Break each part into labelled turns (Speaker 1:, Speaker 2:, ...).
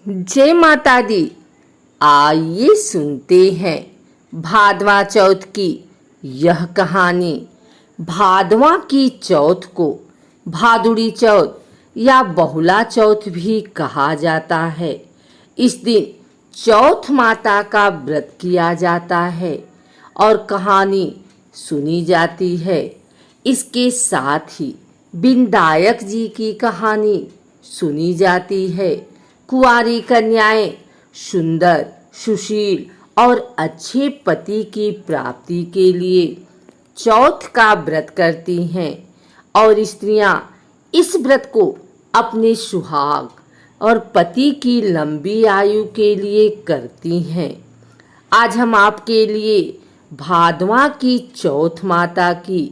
Speaker 1: जय माता दी। आइए सुनते हैं भादवा चौथ की यह कहानी। भादवा की चौथ को भादुड़ी चौथ या बहुला चौथ भी कहा जाता है। इस दिन चौथ माता का व्रत किया जाता है और कहानी सुनी जाती है। इसके साथ ही विनायक जी की कहानी सुनी जाती है। कुंवारी कन्याएं सुंदर, सुशील और अच्छे पति की प्राप्ति के लिए चौथ का व्रत करती हैं और स्त्रियां इस व्रत को अपने सुहाग और पति की लंबी आयु के लिए करती हैं। आज हम आपके लिए भादवा की चौथ माता की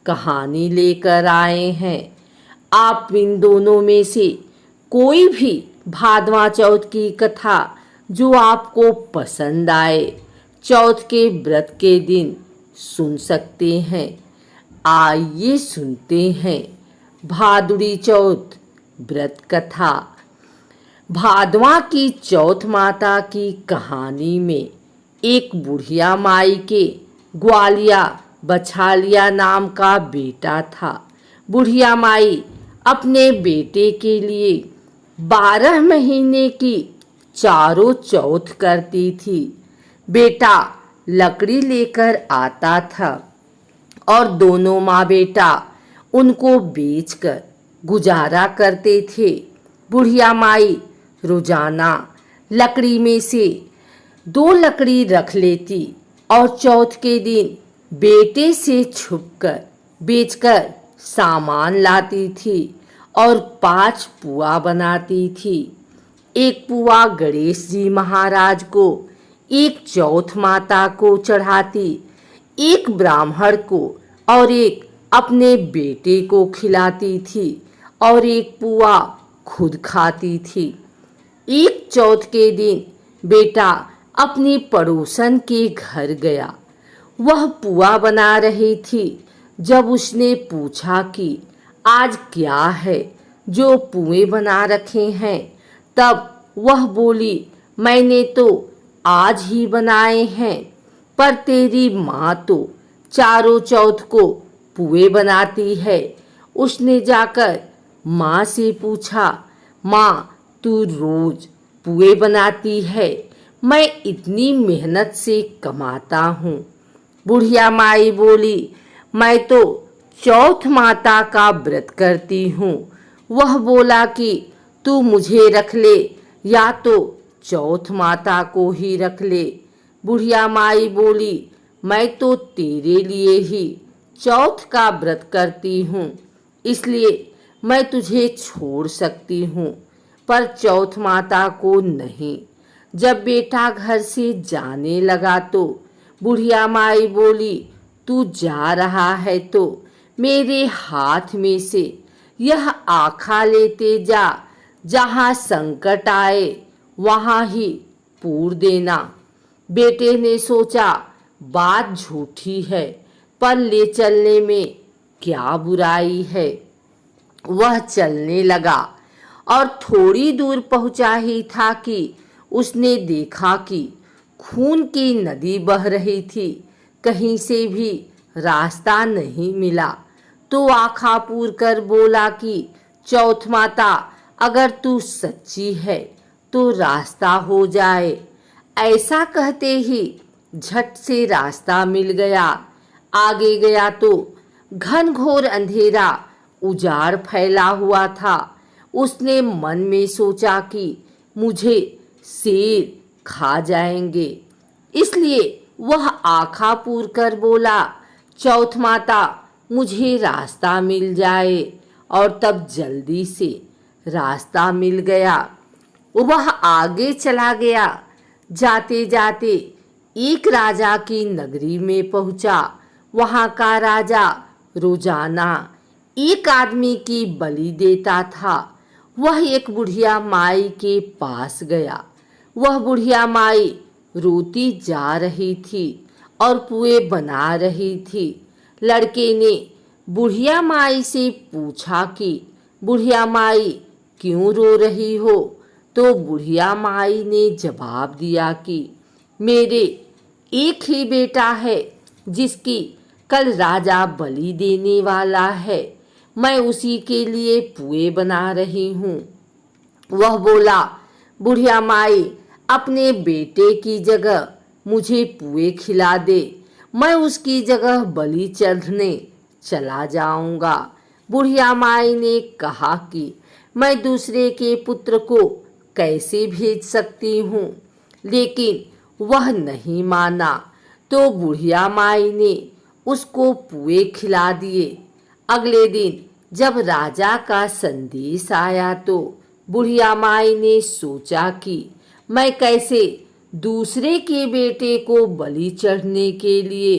Speaker 1: कहानी लेकर आए हैं। आप इन दोनों में से कोई भी भादवा चौथ की कथा जो आपको पसंद आए चौथ के व्रत के दिन सुन सकते हैं। आइए सुनते हैं भादुड़ी चौथ व्रत कथा। भादवा की चौथ माता की कहानी में एक बुढ़िया माई के ग्वालिया बछालिया नाम का बेटा था। बुढ़िया माई अपने बेटे के लिए 12 महीने की चारों चौथ करती थी। बेटा लकड़ी लेकर आता था और दोनों माँ बेटा उनको बेचकर गुजारा करते थे। बुढ़िया माई रोजाना लकड़ी में से 2 लकड़ी रख लेती और चौथ के दिन बेटे से छुपकर बेचकर सामान लाती थी और 5 पुआ बनाती थी। एक पुआ गणेश जी महाराज को, एक चौथ माता को चढ़ाती, एक ब्राह्मण को और एक अपने बेटे को खिलाती थी और एक पुआ खुद खाती थी। एक चौथ के दिन बेटा अपनी पड़ोसन के घर गया। वह पुआ बना रही थी। जब उसने पूछा कि आज क्या है जो पुए बना रखे हैं, तब वह बोली, मैंने तो आज ही बनाए हैं, पर तेरी माँ तो चारों चौथ को पुए बनाती है। उसने जाकर माँ से पूछा, माँ तू रोज पुए बनाती है, मैं इतनी मेहनत से कमाता हूँ। बुढ़िया माई बोली, मैं तो चौथ माता का व्रत करती हूँ। वह बोला कि तू मुझे रख ले या तो चौथ माता को ही रख ले। बुढ़िया माई बोली, मैं तो तेरे लिए ही चौथ का व्रत करती हूँ, इसलिए मैं तुझे छोड़ सकती हूँ, पर चौथ माता को नहीं। जब बेटा घर से जाने लगा तो बुढ़िया माई बोली, तू जा रहा है तो मेरे हाथ में से यह आखा लेते जा, जहाँ संकट आए वहाँ ही पूर देना। बेटे ने सोचा बात झूठी है, पर ले चलने में क्या बुराई है। वह चलने लगा और थोड़ी दूर पहुंचा ही था कि उसने देखा कि खून की नदी बह रही थी। कहीं से भी रास्ता नहीं मिला तो आखा पूर कर बोला कि चौथ माता, अगर तू सच्ची है तो रास्ता हो जाए। ऐसा कहते ही झट से रास्ता मिल गया। आगे गया तो घनघोर अंधेरा उजाड़ फैला हुआ था। उसने मन में सोचा कि मुझे शेर खा जाएंगे, इसलिए वह आखा पूर कर बोला, चौथ माता मुझे रास्ता मिल जाए। और तब जल्दी से रास्ता मिल गया। वह आगे चला गया। जाते जाते एक राजा की नगरी में पहुंचा। वहां का राजा रोजाना एक आदमी की बलि देता था। वह एक बुढ़िया माई के पास गया। वह बुढ़िया माई रोती जा रही थी और पुए बना रही थी। लड़के ने बुढ़िया माई से पूछा कि बुढ़िया माई क्यों रो रही हो? तो बुढ़िया माई ने जवाब दिया कि मेरे एक ही बेटा है जिसकी कल राजा बलि देने वाला है। मैं उसी के लिए पुए बना रही हूँ। वह बोला, बुढ़िया माई, अपने बेटे की जगह मुझे पुए खिला दे, मैं उसकी जगह बलि चढ़ने चला जाऊंगा। बुढ़िया माई ने कहा कि मैं दूसरे के पुत्र को कैसे भेज सकती हूँ, लेकिन वह नहीं माना। तो बुढ़िया माई ने उसको पुए खिला दिए। अगले दिन जब राजा का संदेश आया तो बुढ़िया माई ने सोचा कि मैं कैसे दूसरे के बेटे को बलि चढ़ने के लिए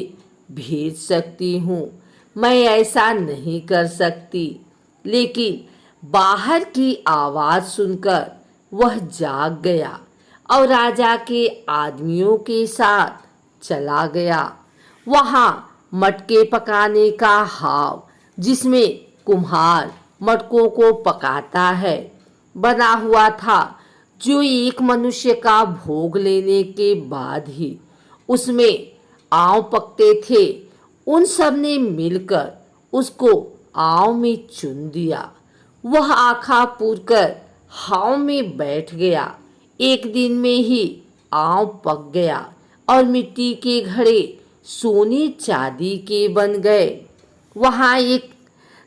Speaker 1: भेज सकती हूँ। मैं ऐसा नहीं कर सकती। लेकिन बाहर की आवाज़ सुनकर वह जाग गया और राजा के आदमियों के साथ चला गया। वहाँ मटके पकाने का हाव, जिसमें कुम्हार मटकों को पकाता है, बना हुआ था, जो एक मनुष्य का भोग लेने के बाद ही उसमें आव पकते थे। उन सब ने मिलकर उसको आव में चुन दिया। वह आखा पूरकर हाव में बैठ गया। एक दिन में ही आव पक गया और मिट्टी के घड़े सोने चांदी के बन गए। वहाँ एक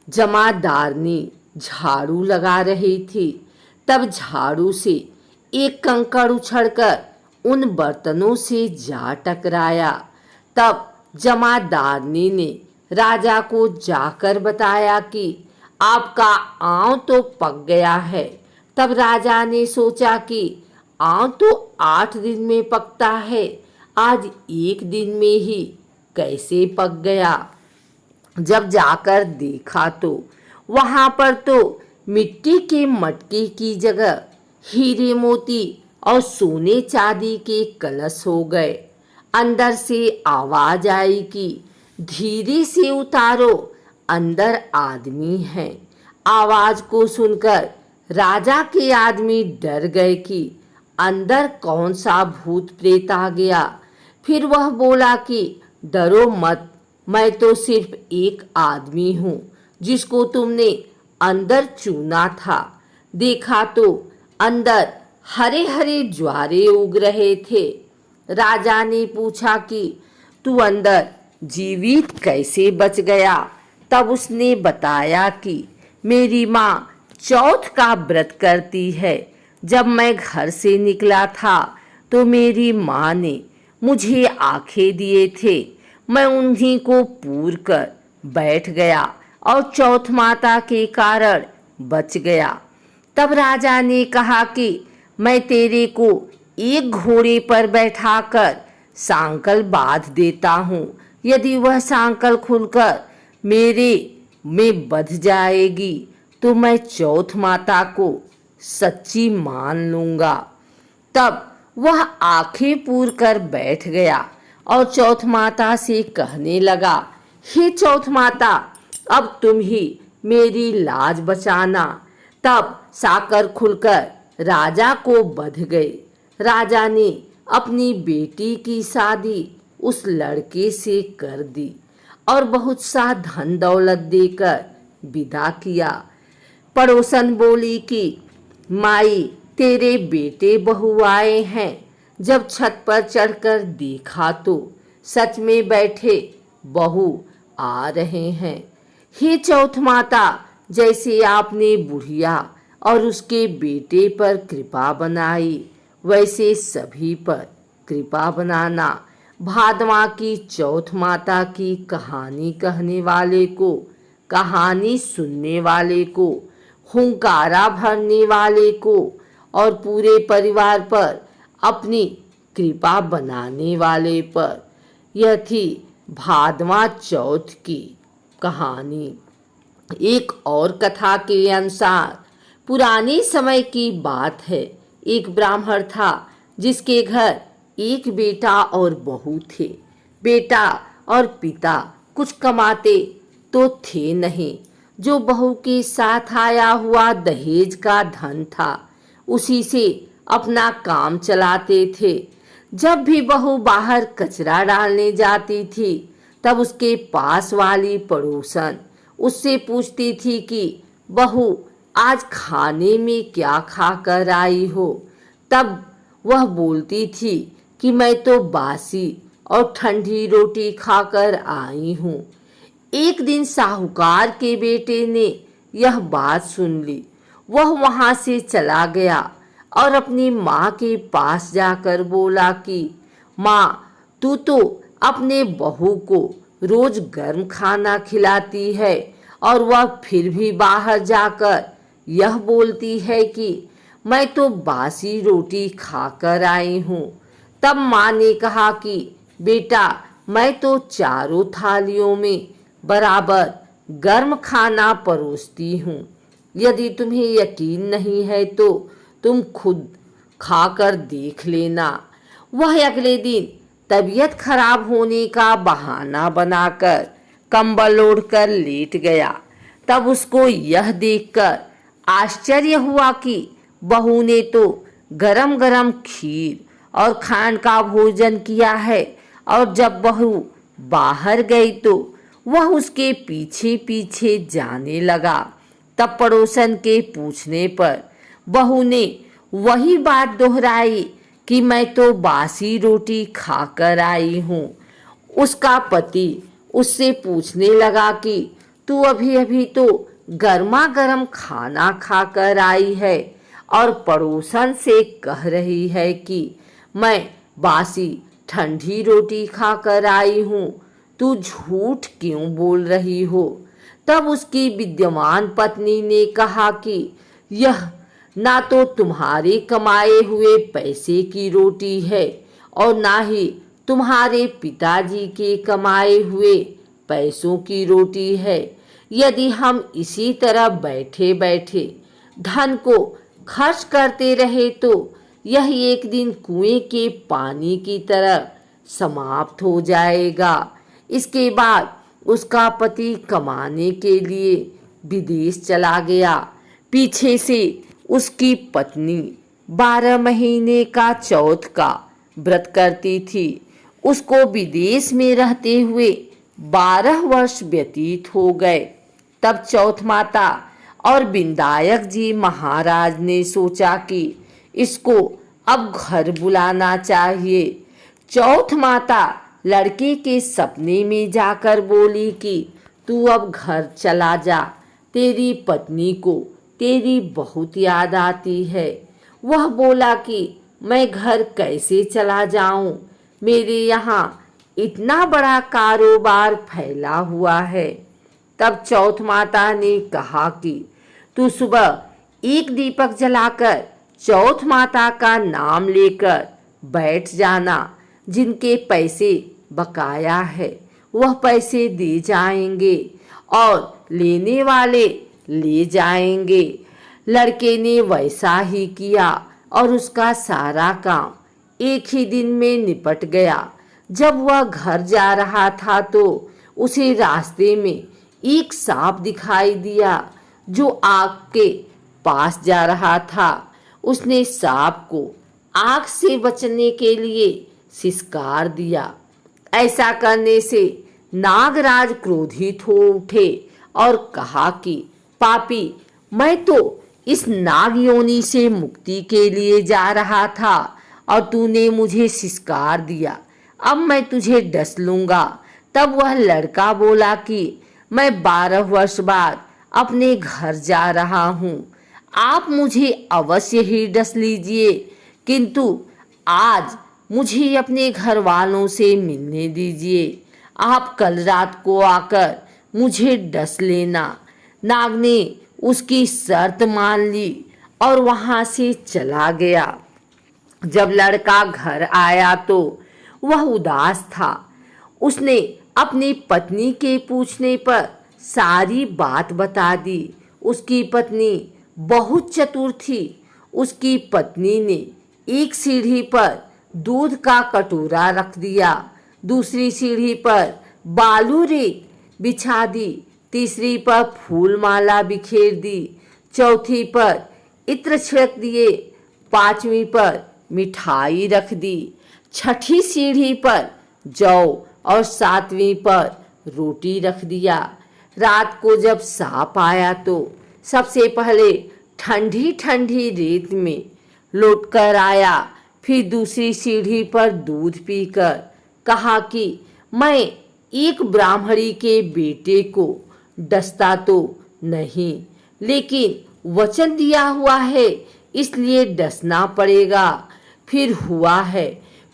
Speaker 1: जमादारनी झाड़ू लगा रही थी। तब झाड़ू से एक कंकड़ उछड़कर उन बर्तनों से जा टकराया। तब जमादारनी ने राजा को जाकर बताया कि आपका आँव तो पक गया है। तब राजा ने सोचा कि आँव तो 8 दिन में पकता है, आज एक दिन में ही कैसे पक गया। जब जाकर देखा तो वहाँ पर तो मिट्टी के मटके की जगह हीरे मोती और सोने चांदी के कलश हो गए। अंदर से आवाज आई कि धीरे से उतारो, अंदर आदमी है। आवाज को सुनकर राजा के आदमी डर गए कि अंदर कौन सा भूत प्रेत आ गया। फिर वह बोला कि डरो मत, मैं तो सिर्फ एक आदमी हूँ जिसको तुमने अंदर चुना था। देखा तो अंदर हरे हरे ज्वारे उग रहे थे। राजा ने पूछा कि तू अंदर जीवित कैसे बच गया। तब उसने बताया कि मेरी माँ चौथ का व्रत करती है। जब मैं घर से निकला था तो मेरी माँ ने मुझे आंखें दिए थे। मैं उन्हीं को पूर कर बैठ गया और चौथ माता के कारण बच गया। तब राजा ने कहा कि मैं तेरे को एक घोड़े पर बैठाकर सांकल बांध देता हूँ। यदि वह सांकल खुलकर मेरे में बंध जाएगी तो मैं चौथ माता को सच्ची मान लूँगा। तब वह आंखें पूर कर बैठ गया और चौथ माता से कहने लगा, हे चौथ माता, अब तुम ही मेरी लाज बचाना। तब साकर खुलकर राजा को बंध गए। राजा ने अपनी बेटी की शादी उस लड़के से कर दी और बहुत सा धन दौलत देकर विदा किया। पड़ोसन बोली कि माई, तेरे बेटे बहू आए हैं। जब छत पर चढ़कर देखा तो सच में बैठे बहू आ रहे हैं। हे चौथ माता, जैसे आपने बुढ़िया और उसके बेटे पर कृपा बनाई, वैसे सभी पर कृपा बनाना। भादवा की चौथ माता की कहानी कहने वाले को, कहानी सुनने वाले को, हुंकारा भरने वाले को और पूरे परिवार पर अपनी कृपा बनाने वाले पर। यह थी भादवा चौथ की कहानी। एक और कथा के अनुसार पुराने समय की बात है। एक ब्राह्मण था जिसके घर एक बेटा और बहू थे। बेटा और पिता कुछ कमाते तो थे नहीं। जो बहू के साथ आया हुआ दहेज का धन था उसी से अपना काम चलाते थे। जब भी बहू बाहर कचरा डालने जाती थी तब उसके पास वाली पड़ोसन उससे पूछती थी कि बहू आज खाने में क्या खा कर आई हो। तब वह बोलती थी कि मैं तो बासी और ठंडी रोटी खाकर आई हूँ। एक दिन साहूकार के बेटे ने यह बात सुन ली। वह वहां से चला गया और अपनी माँ के पास जाकर बोला कि माँ, तू तो अपने बहू को रोज गर्म खाना खिलाती है और वह फिर भी बाहर जाकर यह बोलती है कि मैं तो बासी रोटी खाकर आई हूँ। तब माँ ने कहा कि बेटा, मैं तो चारों थालियों में बराबर गर्म खाना परोसती हूँ। यदि तुम्हें यकीन नहीं है तो तुम खुद खाकर देख लेना। वह अगले दिन तबीयत खराब होने का बहाना बनाकर कंबल ओढ़कर लेट गया। तब उसको यह देखकर आश्चर्य हुआ कि बहू ने तो गरम गरम खीर और खांड का भोजन किया है, और जब बहू बाहर गई तो वह उसके पीछे पीछे जाने लगा। तब पड़ोसन के पूछने पर बहू ने वही बात दोहराई कि मैं तो बासी रोटी खाकर आई हूँ। उसका पति उससे पूछने लगा कि तू अभी अभी तो गर्मा गर्म खाना खाकर आई है और पड़ोसन से कह रही है कि मैं बासी ठंडी रोटी खाकर आई हूँ। तू झूठ क्यों बोल रही हो? तब उसकी विद्यमान पत्नी ने कहा कि यह ना तो तुम्हारे कमाए हुए पैसे की रोटी है और ना ही तुम्हारे पिताजी के कमाए हुए पैसों की रोटी है। यदि हम इसी तरह बैठे बैठे धन को खर्च करते रहे तो यह एक दिन कुएं के पानी की तरह समाप्त हो जाएगा। इसके बाद उसका पति कमाने के लिए विदेश चला गया। पीछे से उसकी पत्नी 12 महीने का चौथ का व्रत करती थी। उसको विदेश में रहते हुए 12 वर्ष व्यतीत हो गए। तब चौथ माता और विंदायक जी महाराज ने सोचा कि इसको अब घर बुलाना चाहिए। चौथ माता लड़के के सपने में जाकर बोली कि तू अब घर चला जा, तेरी पत्नी को तेरी बहुत याद आती है। वह बोला कि मैं घर कैसे चला जाऊं, मेरे यहाँ इतना बड़ा कारोबार फैला हुआ है। तब चौथ माता ने कहा कि तू सुबह एक दीपक जलाकर चौथ माता का नाम लेकर बैठ जाना। जिनके पैसे बकाया है वह पैसे दे जाएंगे और लेने वाले ले जाएंगे। लड़के ने वैसा ही किया और उसका सारा काम एक ही दिन में निपट गया। जब वह घर जा रहा था तो उसे रास्ते में एक सांप दिखाई दिया जो आग के पास जा रहा था। उसने सांप को आग से बचने के लिए सिसकार दिया। ऐसा करने से नागराज क्रोधित हो उठे और कहा कि पापी, मैं तो इस नाग योनि से मुक्ति के लिए जा रहा था और तूने मुझे सिसकार दिया, अब मैं तुझे डस लूंगा। तब वह लड़का बोला कि मैं 12 वर्ष बाद अपने घर जा रहा हूँ, आप मुझे अवश्य ही डस लीजिए, किंतु आज मुझे अपने घर वालों से मिलने दीजिए। आप कल रात को आकर मुझे डस लेना। नाग ने उसकी शर्त मान ली और वहां से चला गया। जब लड़का घर आया तो वह उदास था। उसने अपनी पत्नी के पूछने पर सारी बात बता दी। उसकी पत्नी बहुत चतुर थी। उसकी पत्नी ने एक सीढ़ी पर दूध का कटोरा रख दिया, दूसरी सीढ़ी पर बालू रेत बिछा दी, तीसरी पर फूल माला बिखेर दी, चौथी पर इत्र छिड़क दिए, 5वीं पर मिठाई रख दी, 6ठी सीढ़ी पर जौ और 7वीं पर रोटी रख दिया। रात को जब सांप आया तो सबसे पहले ठंडी ठंडी रेत में लौटकर आया, फिर दूसरी सीढ़ी पर दूध पीकर कहा कि मैं एक ब्राह्मणी के बेटे को डसता तो नहीं, लेकिन वचन दिया हुआ है इसलिए डसना पड़ेगा। फिर हुआ है,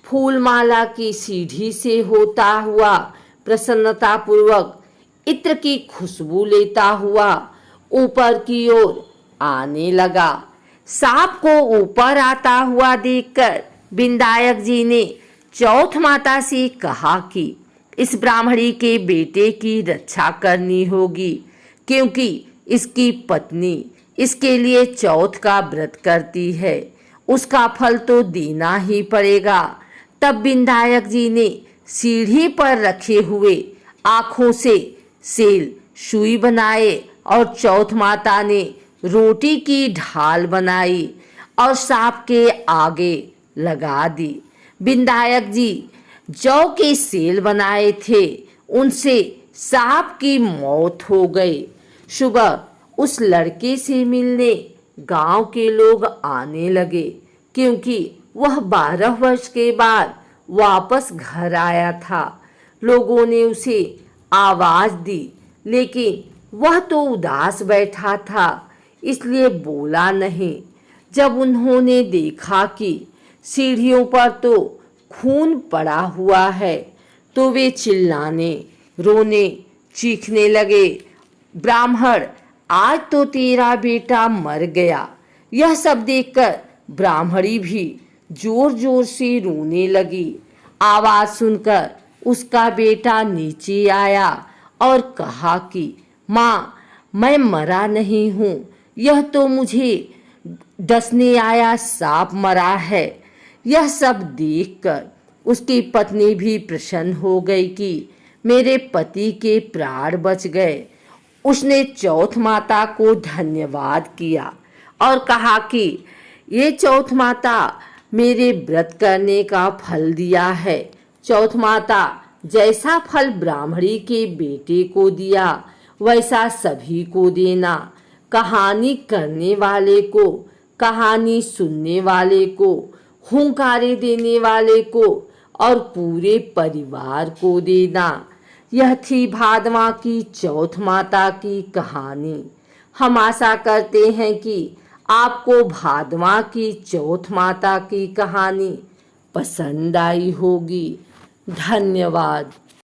Speaker 1: फूलमाला की सीढ़ी से होता हुआ प्रसन्नतापूर्वक इत्र की खुशबू लेता हुआ ऊपर की ओर आने लगा। सांप को ऊपर आता हुआ देखकर विनायक जी ने चौथ माता से कहा कि इस ब्राह्मणी के बेटे की रक्षा करनी होगी, क्योंकि इसकी पत्नी इसके लिए चौथ का व्रत करती है, उसका फल तो देना ही पड़ेगा। तब विनायक जी ने सीढ़ी पर रखे हुए आँखों से सेल सुई बनाए और चौथ माता ने रोटी की ढाल बनाई और सांप के आगे लगा दी। विनायक जी जौ के सेल बनाए थे, उनसे सांप की मौत हो गई। सुबह उस लड़के से मिलने गांव के लोग आने लगे, क्योंकि वह 12 वर्ष के बाद वापस घर आया था। लोगों ने उसे आवाज दी, लेकिन वह तो उदास बैठा था, इसलिए बोला नहीं। जब उन्होंने देखा कि सीढ़ियों पर तो खून पड़ा हुआ है, तो वे चिल्लाने, रोने, चीखने लगे, ब्राह्मण आज तो तेरा बेटा मर गया। यह सब देखकर ब्राह्मणी भी जोर जोर से रोने लगी। आवाज सुनकर उसका बेटा नीचे आया और कहा कि माँ, मैं मरा नहीं हूँ, यह तो मुझे डसने आया सांप मरा है। यह सब देखकर उसकी पत्नी भी प्रसन्न हो गई कि मेरे पति के प्राण बच गए। उसने चौथ माता को धन्यवाद किया और कहा कि ये चौथ माता मेरे व्रत करने का फल दिया है। चौथ माता जैसा फल ब्राह्मणी के बेटे को दिया, वैसा सभी को देना। कहानी करने वाले को, कहानी सुनने वाले को, हुंकारे देने वाले को और पूरे परिवार को देना। यह थी भादवा की चौथ माता की कहानी। हम आशा करते हैं कि आपको भादवा की चौथ माता की कहानी पसंद आई होगी। धन्यवाद।